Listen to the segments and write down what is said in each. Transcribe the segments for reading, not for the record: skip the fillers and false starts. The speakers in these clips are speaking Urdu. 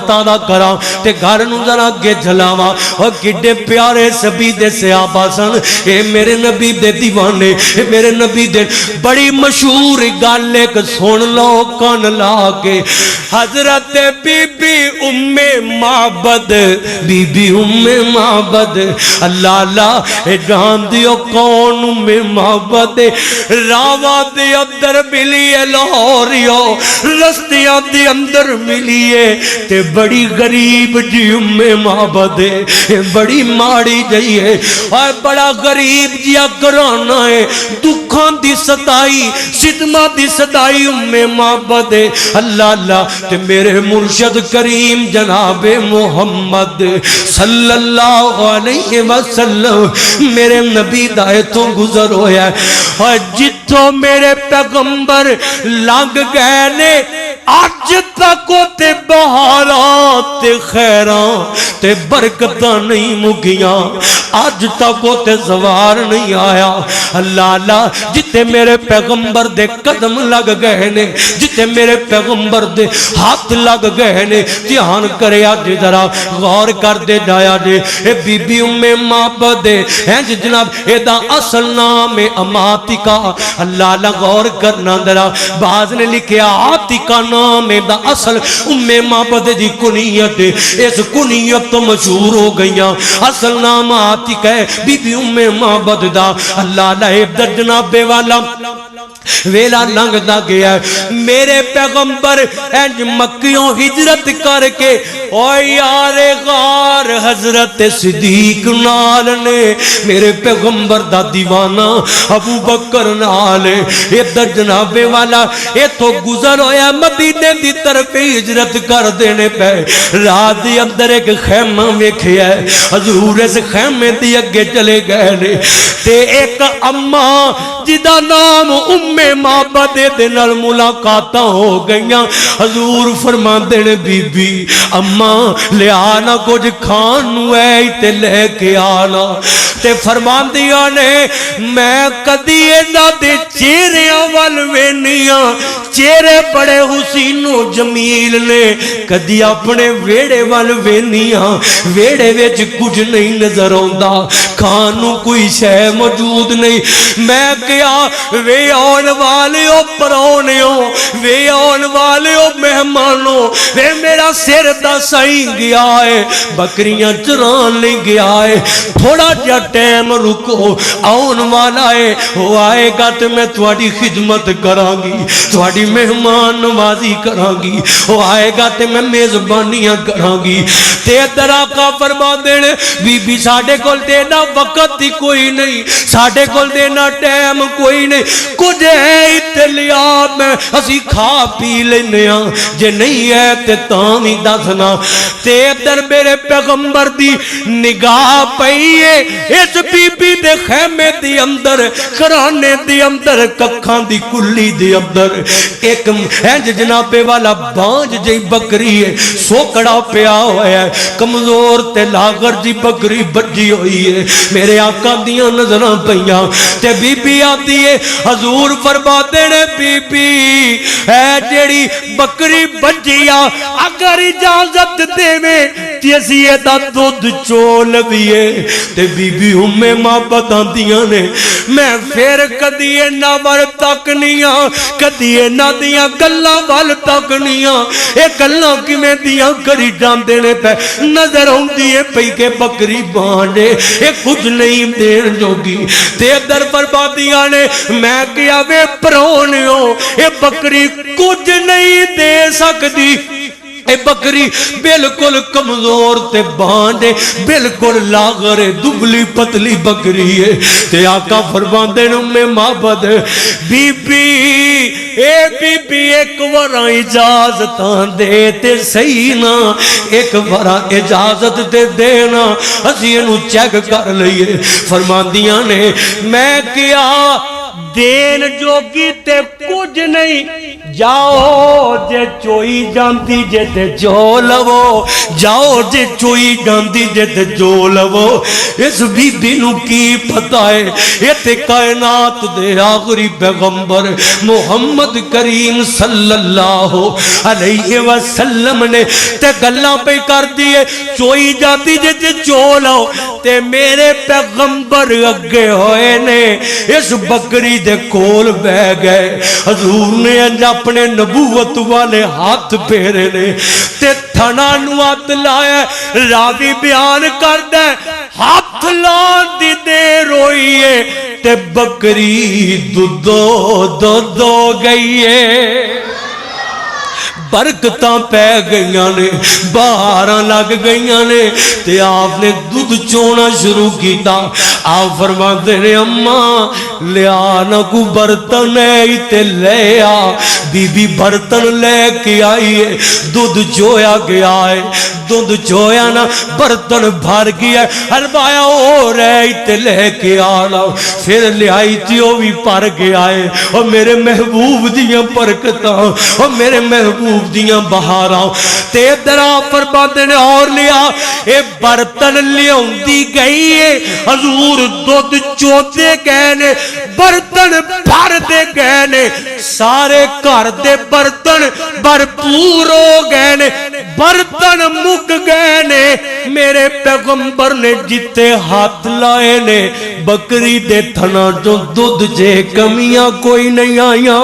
تازہ کرا تے گھر نوں ذرا اگے چلاواں او کڈے پیارے سبی دے صحابہ سن اے میرے نبی دے دیوانے اے میرے نبی دے بڑی مشہور گل ایک سن لو کان لا کے حضرت بی بی ام معبد بی بی ام معبد اللہ اللہ اے جان دیو کون ام معبد راواں دے اندر ملیے لاہوریو رستیاں دے اندر ملیے تے بڑی غریب جی ام معبد ہے بڑی ماڑی جئی ہے اور بڑا غریب جیا گرانا ہے دکھاں دی ستائی ستمہ دی ستائی ام معبد ہے اللہ اللہ تے میرے مرشد کریم جناب محمد صلی اللہ علیہ وسلم میرے نبی دائے تو گزر ہویا ہے اور جتوں میرے پیغمبر لنگ گئے نے آج تک تے بہارات تے خیران تے برکتاں نہیں مگیاں آج تک تے زوار نہیں آیا اللہ اللہ جتے میرے پیغمبر دے قدم لگ گئے نے جتے میرے پیغمبر دے ہاتھ لگ گئے نے دھیان کرے آج ذرا غور کر دے جایا جے اے بی بی ام معبد ہے جناب اے دا اصل نام اماتکا اللہ اللہ غور کرنا ذرا بعض نے لکھیا آتکا نام دا اصل ام معبد دی کنیت اس کنیت تو مشہور ہو گئیاں اصل نام آتکا ہے بی بی ام معبد دا اللہ اللہ ادھر جناب والا ویلا لنگ دا گیا ہے میرے پیغمبر انج مکیوں ہجرت کر کے او یار غار حضرت صدیق نال نے میرے پیغمبر دا دیوانہ ابو بکر نال ادھر جناب والا اے تو گزر ہویا مدینے دی طرف ہجرت کر دینے پہ رات دی اندر ایک خیمہ ویکھیا ہے حضور اس خیمے دی اگے چلے گئے نے تے ایک اماں جدا نام ام معبد دے نال ملاقاتاں ہو گئیاں حضور فرماندے نے بی بی اماں لے آنا کچھ کھان نو ہے تے لے کے آنا تے فرماندیاں نے میں کدی انہاں دے چہریاں ول وینیاں چہرے بڑے حسین و جمیل نے کدی اپنے ویڑے ول وینیاں ویڑے وچ کچھ نہیں نظر آوندا کھان نو کوئی شے موجود نہیں میں کیا وے آن والیو پرونیو وے آن والیو مہمانوں وے میرا سر دا سائیں گیا ہے بکریاں چران لیں گیا ہے تھوڑا جا ٹیم رکو آن والا ہے وہ آئے گا تو میں تواڈی خدمت کراں گی تواڈی مہمان نوازی کراں گی وہ آئے گا تو میں میزبانیاں کراں گی تے درا کا فرما دینے بی بی ساڑھے کول دینا وقت ہی کوئی نہیں ساڑھے کول دینا ٹیم کوئی نہیں کچھ ہے اتلیا میں اسی کھا پی لینے جے نہیں ہے تے تامی دسنا تے در میرے پیغمبر دی نگاہ پئیے اس بی بی دے خیمے دی اندر کرانے دی اندر ککھاں دی کلی دی اندر ایک اینج جنابے والا بانج جی بکری ہے سوکڑا پیا ہویا ہے کمزور تے لاغر جی بکری بجی ہوئی ہے میرے آقا دیاں نظرہ پئیاں تے بی بی آتی ہے حضور فرما دینے بی بی اے جیڑی بکری بجیا اگر اجازت دے میں تیسیے دا دودھ چول بیے تے بی بی ام معبد آندیاں نے میں پھر کدیے نہ ور تکنیاں کدیے نہ دیاں گلہ وال تکنیاں اے گلہ کی میں دیاں کری جان دینے پہ نظر ہوں دیئے پئی کے بکری باندے اے کچھ نہیں دین جوگی تے در بربادیاں نے میں کیا وے پرونیوں اے بکری کچھ نہیں دے سکتی اے بکری بلکل کمزور تے باندے بلکل لاغر دبلی پتلی بکری ہے تے آقا فرماندے میں معبد بی بی اے بی بی ایک ورہ اجازتاں دے تے صحیح نا ایک ورہ اجازت دے دینا اسی انہوں چیک کر لئیے فرماندیاں نے میں کیا دین جوگی تے کچھ نہیں جاؤ جے چوئی جاندی جے تے جو لو، جاؤ جے چوئی جاندی جے تے جو لو، اس بی بی نو کی پتہ ہے یہ تے کائنات دے آخری پیغمبر محمد کریم صلی اللہ علیہ وسلم نے تے گلاں پہ کر دیے چوئی جاندی جے تے جو لو، تے میرے پیغمبر اگے ہوئے نے اس بکری دے کول بہ گئے، حضور نے اپنے نبوت والے ہاتھ پھیرے نے تے تھنا نو ہاتھ لایا، راوی بیان کردہ ہاتھ لان دی دیر ہوئی ہے تے بکری دو گئی ہے، برکتاں پہ گئیاں نے، باہراں لگ گئیاں نے، تے آپ نے دودھ چونا شروع کیتا۔ آپ فرماتے نے اماں لیا نہ کو برتن ہے تے لے آ، بی بی برتن لے کے آئی ہے، دودھ چویا گیا ہے، دودھ چویا نا برتن بھر گیا ہے، ہربایا ہو رہے تے لے کے آنا، پھر لے آئی تھی وہ بھی پر گیا ہے، اور میرے محبوب دیاں برکتاں، اور میرے محبوب دیاں بہاراں تے درا پر باندے نے اور لیا، اے برتن لیوں دی گئی ہے، حضور دودھ چوتے گئے نے، برتن بھر دے گئے نے، سارے گھر دے برتن بھرپور ہو گئے نے، برتن مک گئے نے، میرے پیغمبر نے جتے ہاتھ لائے نے، بکری دے تھنا جو دودھ جے کمیاں کوئی نہیں آیا،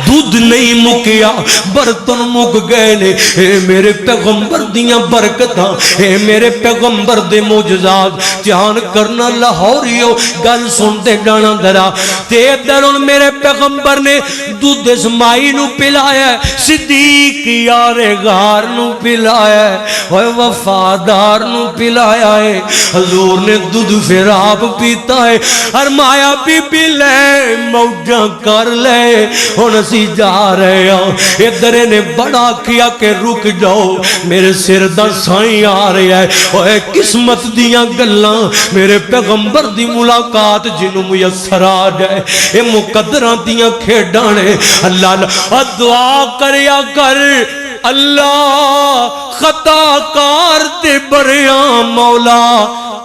دودھ نہیں مکیا، برتن مک گئے نے، اے میرے پیغمبر دیاں برکتاں، اے میرے پیغمبر دے معجزات، جان کرنا لاہوریو گل سنتے جانا درا، تے درون میرے پیغمبر نے دودھ اسمائی نو پلایا، صدیق یار غار نو پلایا، اوہ وفادار نو پلایا ہے، حضور نے دودھ پھر آپ پیتا ہے، فرمایا بی بی لے موجہ کر لے، ہن اسی جا رہے ہیں، ادھر نے بڑا کیا کہ رک جاؤ، میرے سر دا سائیں آ رہا ہے، اوہ قسمت دیاں گلاں، میرے پیغمبر دی ملاقات جنوں میسر آ جائے، اے مقدران دیاں کھیڑانے، اللہ دعا کریا کر، اللہ خطا کار تے بریاں مولا،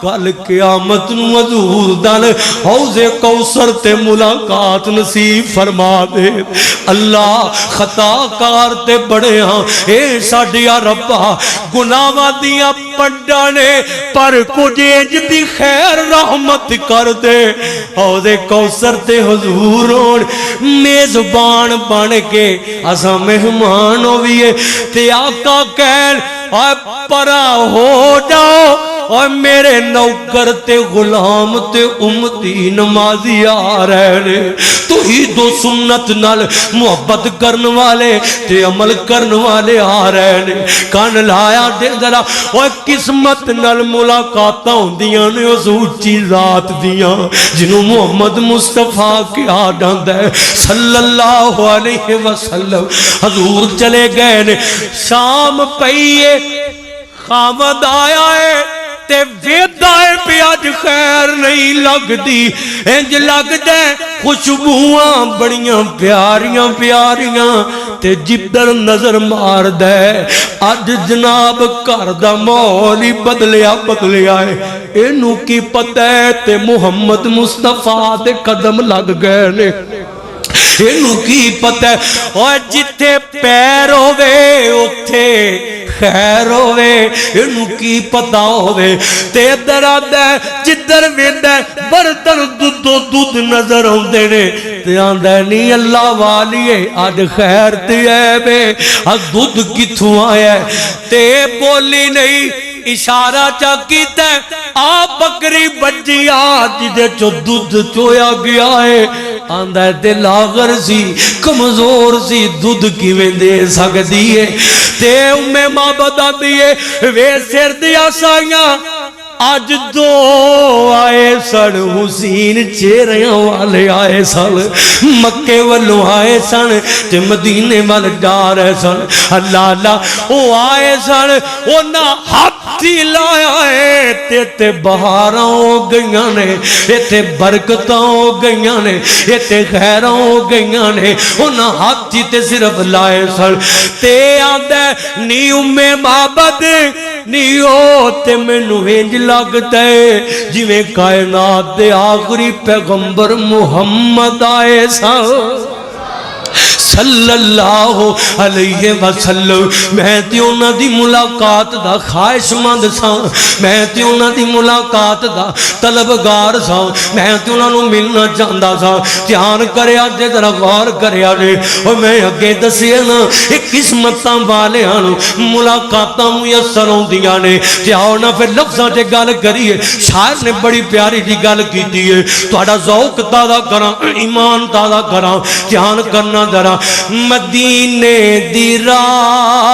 کل قیامت نو حضور دل حوض کوثر تے ملاقات نصیب فرما دے، اللہ خطا کار تے بڑے ہاں، اے ساڈیا ربا گناہاں دیاں پڈانے پر کچھ انج دی خیر رحمت کر دے، حوض کوثر تے حضور ہون میزبان بن کے اساں مہمان ہوئیے، تے آقا کہن پرا ہو جاؤ، اور میرے نوکر تے غلام تے امتی نمازی آ رہے نے، تو ہی دو سنت نال محبت کرن والے تے عمل کرن والے آ رہے نے، کان لایا دے ذرا، اور قسمت نال ملاقاتاں ہوندیاں نے اس اونچی ذات دیاں جنوں محمد مصطفیٰ کیا جاندا ہے صلی اللہ علیہ وسلم، حضور چلے گئے نے، شام پئیے خامد آیا ہے تے ویدائے پہ آج خیر نہیں لگ دی، انج لگ دے خوشبواں بڑیاں پیاریاں پیاریاں، تے جدر نظر مار دے آج جناب کردہ مولی بدلیا ہے، انہوں کی پتہ تے محمد مصطفیٰ دے قدم لگ گئے نے، انہوں کی پتہ اور جتے پیر ہوئے اتھے خیر ہوئے، انہوں کی پتہ ہوئے، تے دراد ہے جدر ویند ہے برتن دودھ نظر ہوندے نے، تے آندہ نہیں اللہ والیے آج خیر تے ہے بے آج دودھ کتھوں آیا ہے، تے بولی نہیں اشارہ چاکیتا ہے، آپ بکری بجی آج دے چو دودھ چویا گیا ہے، آندہ ہے دل آگر سی کمزور سی دودھ کی میں دے سکتی ہے، تے میں ماں بتا دیئے وے سر دیا سائیاں، آج دو آئے سن حسین چہریاں والے آئے سن، مکے والوں آئے سن تے مدینے وال جا رہے سن، اللہ اللہ وہ آئے سن وہ نہ ہاتھ ہاتھی لایا ہے تے بہاراں ہو گئیاں نے تے برکتاں ہو گئیاں نے تے خیراں ہو گئیاں نے انہاں ہاتھی تے صرف لائے سن تے آندا نی اُمّے بابد نیو تے مینوں انج لگدا ہے جویں کائنات دے آخری پیغمبر محمد آئے سن صلی اللہ علیہ وسلم میں تے انہاں دی ملاقات دا خواہش مند ساں میں تے انہاں دی ملاقات دا طلبگار ساں میں تے انہاں نوں ملنا چاہندا ساں دھیان کریا جے ذرا غور کریا جے او میں اگے دسیا نا اے قسمتاں والیاں نوں ملاقاتاں میسر ہوندیاں نے تے آؤ نا پھر لفظاں تے گل کریے شاعر نے بڑی پیاری جی گل کیتی ہے تہاڈا ذوق تازہ کراں ایمان تازہ کراں دھیان کرنا ذرا مدینے دی رات